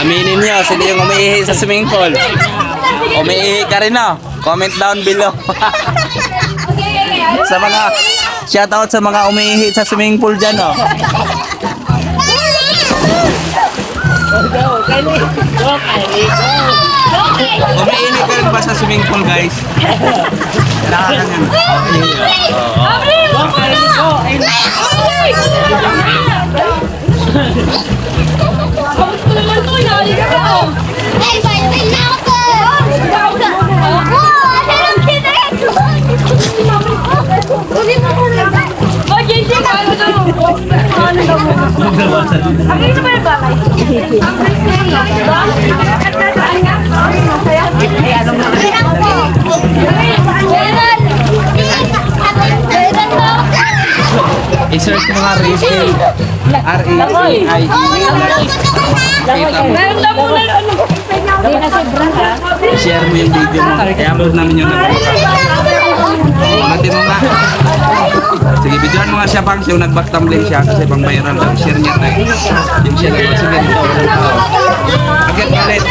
Aminin nyo, sino yung umiihi sa swimming pool? Umiihi ka rin, no? Comment down below. Sa mga, shoutout sa mga umiihi sa swimming pool dyan, no? Umiihi ka rin ba sa swimming pool, guys? Kailangan yan. I-search mo nga refill. R-E-F-I-L. I-share mo yung video mo. I-upload namin yung Pangati mo nga. Sige, videoan mo nga siya pang siya nag-backtumbling siya kasi pang viral lang. Share niya tayo. Yung share niya. Sige, dito. Agad ka ulit.